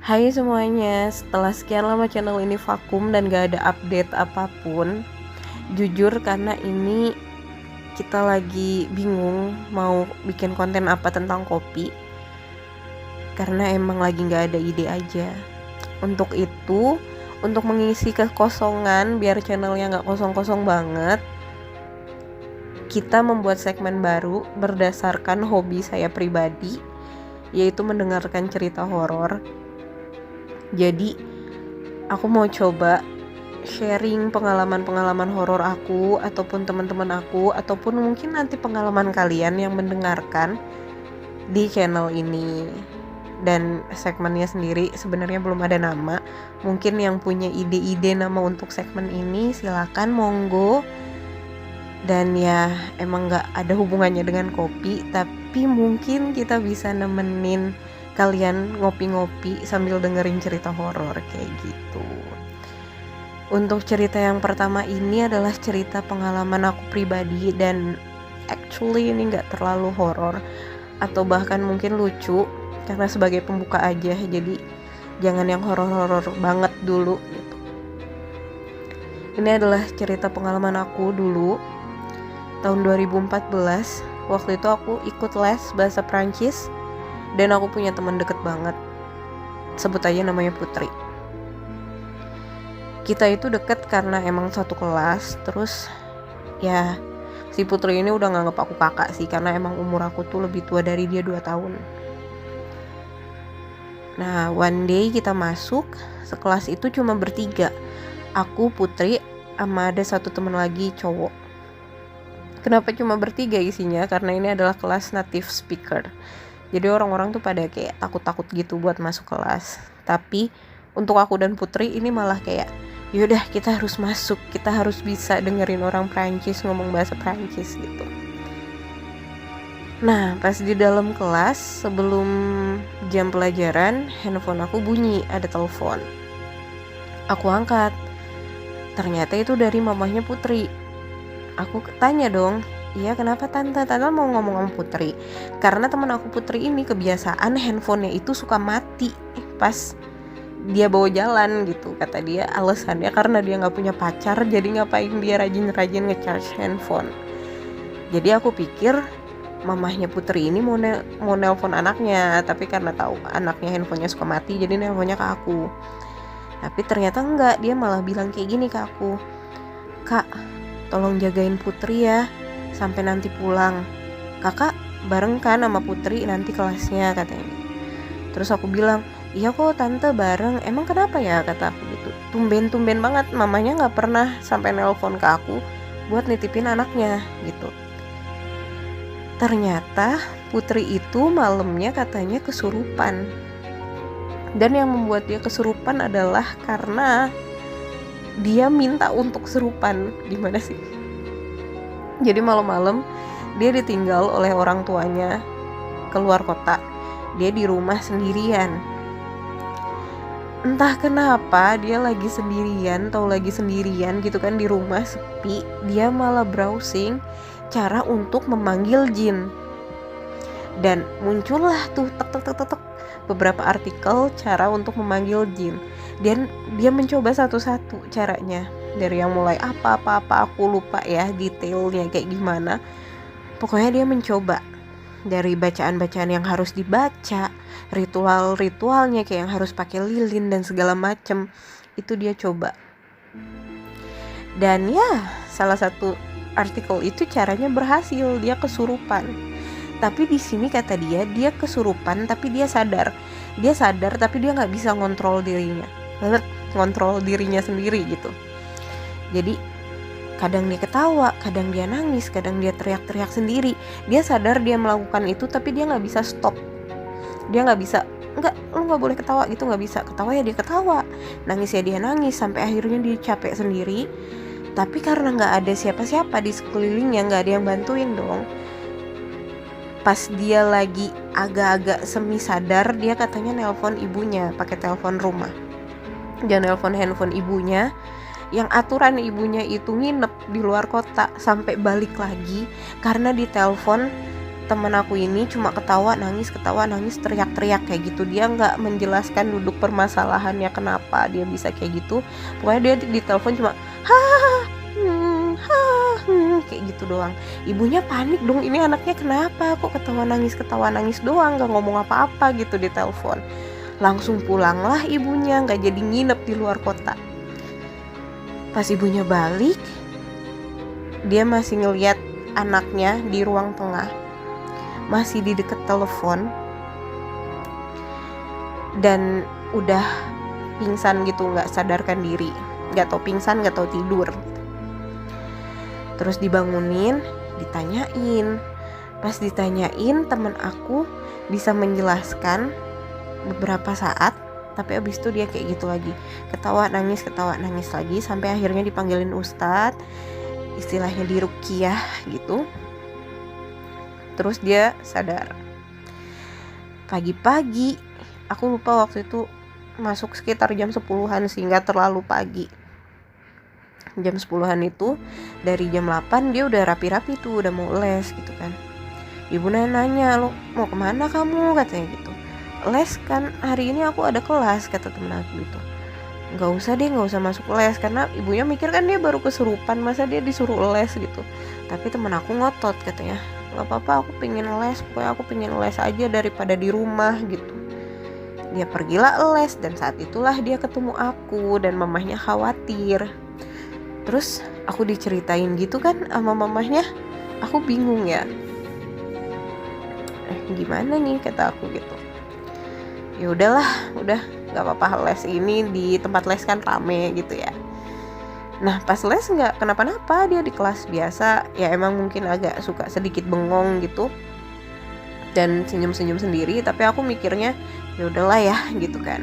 Hai semuanya, setelah sekian lama channel ini vakum dan gak ada update apapun, jujur karena ini kita lagi bingung mau bikin konten apa tentang kopi, karena emang lagi gak ada ide aja. Untuk itu, untuk mengisi kekosongan biar channelnya gak kosong-kosong banget, kita membuat segmen baru berdasarkan hobi saya pribadi, yaitu mendengarkan cerita horor. Jadi aku mau coba sharing pengalaman-pengalaman horor aku ataupun teman-teman aku, ataupun mungkin nanti pengalaman kalian yang mendengarkan di channel ini. Dan segmennya sendiri sebenarnya belum ada nama. Mungkin yang punya ide-ide nama untuk segmen ini silakan, monggo. Dan ya emang gak ada hubungannya dengan kopi, tapi mungkin kita bisa nemenin kalian ngopi-ngopi sambil dengerin cerita horor kayak gitu. Untuk cerita yang pertama ini adalah cerita pengalaman aku pribadi, dan actually ini gak terlalu horor atau bahkan mungkin lucu, karena sebagai pembuka aja, jadi jangan yang horor-horor banget dulu gitu. Ini adalah cerita pengalaman aku dulu tahun 2014. Waktu itu aku ikut les bahasa Prancis dan aku punya teman deket banget, sebut aja namanya Putri. Kita itu deket karena emang satu kelas. Terus ya si Putri ini udah nganggep aku kakak sih, karena emang umur aku tuh lebih tua dari dia 2 tahun. Nah one day kita masuk, sekelas itu cuma bertiga, aku, Putri, sama ada satu teman lagi cowok. Kenapa cuma bertiga isinya? Karena ini adalah kelas native speaker. Jadi orang-orang tuh pada kayak takut-takut gitu buat masuk kelas. Tapi untuk aku dan Putri ini malah kayak, yaudah kita harus masuk, kita harus bisa dengerin orang Prancis ngomong bahasa Prancis gitu. Nah pas di dalam kelas, sebelum jam pelajaran, handphone aku bunyi, ada telepon. Aku angkat, ternyata itu dari mamahnya Putri. Aku tanya dong, iya kenapa tante? Tante mau ngomong sama Putri. Karena teman aku Putri ini kebiasaan handphonenya itu suka mati pas dia bawa jalan gitu. Kata dia alasannya karena dia gak punya pacar, jadi ngapain dia rajin-rajin ngecharge handphone. Jadi aku pikir mamahnya Putri ini mau nelpon anaknya, tapi karena tahu anaknya handphonenya suka mati, jadi nelponnya ke aku. Tapi ternyata enggak, dia malah bilang kayak gini ke aku, Kak, tolong jagain Putri ya sampai nanti pulang. Kakak bareng kan sama Putri nanti kelasnya, katanya. Terus aku bilang, iya kok tante bareng. Emang kenapa ya, kata aku gitu. Tumben-tumben banget mamanya gak pernah sampai nelpon ke aku buat nitipin anaknya gitu. Ternyata Putri itu malamnya katanya kesurupan. Dan yang membuat dia kesurupan adalah karena dia minta untuk serupan. Gimana sih? Jadi malam-malam dia ditinggal oleh orang tuanya keluar kota. Dia di rumah sendirian. Entah kenapa dia lagi sendirian gitu kan di rumah sepi, dia malah browsing cara untuk memanggil jin. Dan muncullah tuh tek beberapa artikel cara untuk memanggil jin. Dan dia mencoba satu-satu caranya. Dari yang mulai apa aku lupa ya detailnya kayak gimana. Pokoknya dia mencoba. Dari bacaan-bacaan yang harus dibaca, ritual-ritualnya kayak yang harus pakai lilin dan segala macem, itu dia coba. Dan ya salah satu artikel itu caranya berhasil, dia kesurupan. Tapi di sini kata dia kesurupan tapi dia sadar tapi dia nggak bisa ngontrol dirinya sendiri gitu. Jadi kadang dia ketawa, kadang dia nangis, kadang dia teriak-teriak sendiri. Dia sadar dia melakukan itu tapi dia nggak bisa stop. Dia nggak bisa, lu nggak boleh ketawa gitu, nggak bisa. Ketawa ya dia ketawa, nangis ya dia nangis, sampai akhirnya dia capek sendiri. Tapi karena nggak ada siapa-siapa di sekelilingnya, nggak ada yang bantuin dong. Pas dia lagi agak-agak semi sadar, dia katanya nelpon ibunya pakai telepon rumah. Dia nelpon handphone ibunya, yang aturan ibunya itu nginep di luar kota sampai balik lagi, karena di telepon temen aku ini cuma ketawa nangis teriak-teriak kayak gitu. Dia nggak menjelaskan duduk permasalahannya kenapa dia bisa kayak gitu. Pokoknya dia di telepon cuma kayak gitu doang. Ibunya panik dong, ini anaknya kenapa kok ketawa nangis doang, nggak ngomong apa-apa gitu di telepon. Langsung pulanglah ibunya, nggak jadi nginep di luar kota. Pas ibunya balik, dia masih ngeliat anaknya di ruang tengah, masih di deket telepon, dan udah pingsan gitu, nggak sadarkan diri, nggak tau pingsan nggak tau tidur. Terus dibangunin, ditanyain. Pas ditanyain, temen aku bisa menjelaskan beberapa saat, tapi abis itu dia kayak gitu lagi, ketawa nangis lagi, sampai akhirnya dipanggilin ustadz, istilahnya diruqyah gitu. Terus dia sadar. Pagi-pagi, aku lupa waktu itu masuk sekitar jam 10-an sih, nggak terlalu pagi. Jam 10-an itu, dari jam 8 dia udah rapi-rapi tuh, udah mau les gitu kan. Ibu nanya, lo mau kemana kamu, katanya gitu. Les kan, hari ini aku ada kelas, kata temen aku gitu. Nggak usah masuk les, karena ibunya mikir kan dia baru kesurupan, masa dia disuruh les gitu. Tapi temen aku ngotot, katanya nggak apa-apa, aku pengen les, pokoknya aku pengen les aja daripada di rumah gitu. Dia pergilah les, dan saat itulah dia ketemu aku, dan mamahnya khawatir. Terus aku diceritain gitu kan sama mamahnya, aku bingung ya, gimana nih, kata aku gitu. Ya udahlah, udah nggak apa-apa, les ini di tempat les kan rame gitu ya. Nah pas les nggak kenapa-napa, dia di kelas biasa ya, emang mungkin agak suka sedikit bengong gitu dan senyum-senyum sendiri, tapi aku mikirnya ya udahlah ya gitu kan,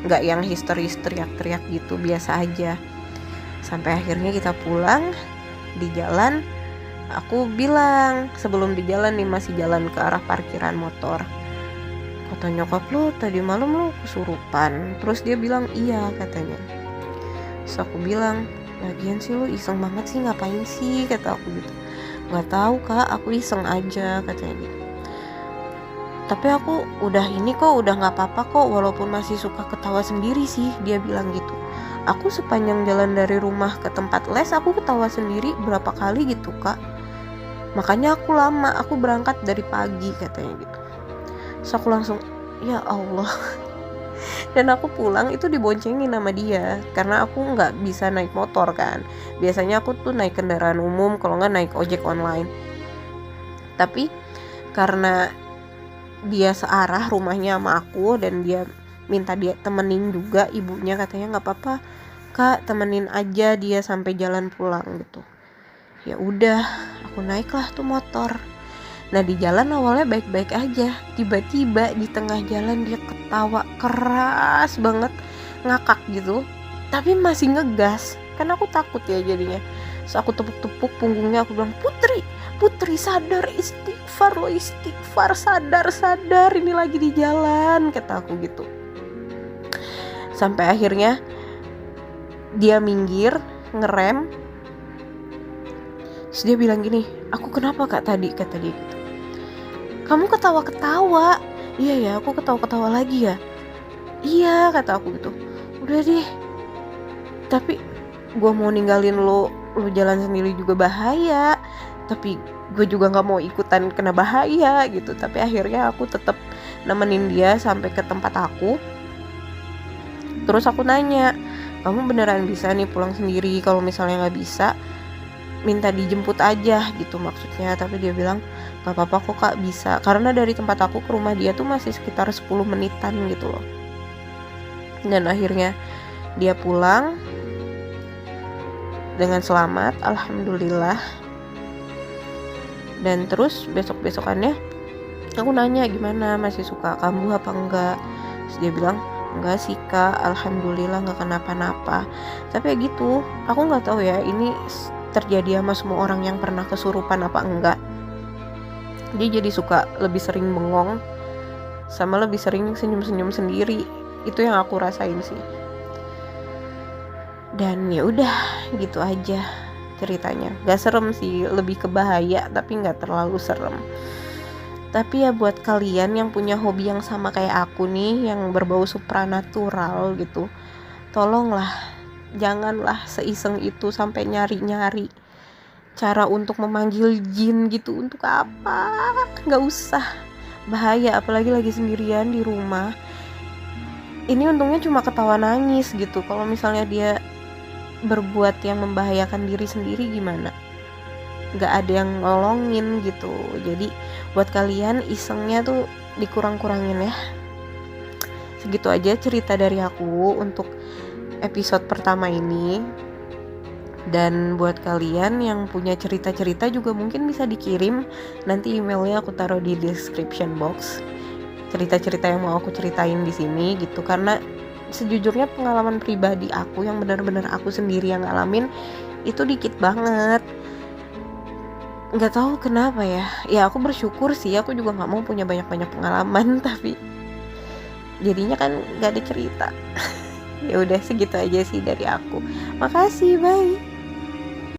nggak yang histeris teriak-teriak gitu, biasa aja. Sampai akhirnya kita pulang. Di jalan aku bilang, sebelum di jalan nih, masih jalan ke arah parkiran motor, kata nyokap lo tadi malam lo kesurupan. Terus dia bilang iya, katanya. Terus aku bilang, lagian sih lo iseng banget sih, ngapain sih, kata aku gitu. Nggak tahu kak, aku iseng aja, katanya gitu. Tapi aku udah ini kok, udah nggak apa-apa kok, walaupun masih suka ketawa sendiri sih, dia bilang gitu. Aku sepanjang jalan dari rumah ke tempat les, aku ketawa sendiri berapa kali gitu kak, makanya aku lama, aku berangkat dari pagi, katanya gitu. Terus aku langsung ya Allah. Dan aku pulang itu diboncengin sama dia, karena aku nggak bisa naik motor kan, biasanya aku tuh naik kendaraan umum, kalau nggak naik ojek online. Tapi karena dia searah rumahnya sama aku, dan dia minta dia temenin juga ibunya, katanya nggak apa-apa kak, temenin aja dia sampai jalan pulang gitu. Ya udah, aku naiklah tuh motor. Nah di jalan awalnya baik-baik aja, tiba-tiba di tengah jalan dia ketawa keras banget, ngakak gitu, tapi masih ngegas, kan aku takut ya jadinya. Terus aku tepuk-tepuk punggungnya, aku bilang, Putri sadar, istighfar, sadar, ini lagi di jalan, kata aku gitu. Sampai akhirnya dia minggir, ngerem. Terus dia bilang gini, aku kenapa kak tadi, kata dia gitu. Kamu ketawa-ketawa. Iya ya, aku ketawa-ketawa lagi ya. Iya, kata aku gitu. Udah deh, tapi gue mau ninggalin lo jalan sendiri juga bahaya, tapi gue juga gak mau ikutan kena bahaya gitu. Tapi akhirnya aku tetap nemenin dia sampai ke tempat aku. Terus aku nanya, kamu beneran bisa nih pulang sendiri? Kalau misalnya gak bisa, minta dijemput aja gitu maksudnya. Tapi dia bilang, gak apa-apa kok kak, bisa. Karena dari tempat aku ke rumah dia tuh masih sekitar 10 menitan gitu loh. Dan akhirnya dia pulang dengan selamat, alhamdulillah. Dan terus besok-besokannya aku nanya, gimana, masih suka kambuh apa enggak? Terus dia bilang, enggak sih kak, alhamdulillah nggak kenapa-napa. Tapi ya gitu, aku nggak tahu ya ini terjadi sama semua orang yang pernah kesurupan apa enggak. Dia jadi suka lebih sering bengong, sama lebih sering senyum-senyum sendiri. Itu yang aku rasain sih. Dan ya udah gitu aja ceritanya. Gak serem sih, lebih ke bahaya, tapi nggak terlalu serem. Tapi ya buat kalian yang punya hobi yang sama kayak aku nih, yang berbau supranatural gitu, tolonglah janganlah seiseng itu sampai nyari-nyari cara untuk memanggil jin gitu. Untuk apa? Nggak usah, bahaya, apalagi lagi sendirian di rumah. Ini untungnya cuma ketawa nangis gitu. Kalau misalnya dia berbuat yang membahayakan diri sendiri gimana? Nggak ada yang nolongin gitu. Jadi buat kalian isengnya tuh dikurang-kurangin ya. Segitu aja cerita dari aku untuk episode pertama ini. Dan buat kalian yang punya cerita-cerita juga mungkin bisa dikirim. Nanti emailnya aku taruh di description box, cerita-cerita yang mau aku ceritain di sini gitu. Karena sejujurnya pengalaman pribadi aku yang benar-benar aku sendiri yang ngalamin itu dikit banget. Nggak tahu kenapa ya aku bersyukur sih, aku juga nggak mau punya banyak-banyak pengalaman tapi jadinya kan nggak ada cerita. Ya udah segitu aja sih dari aku. Makasih, bye.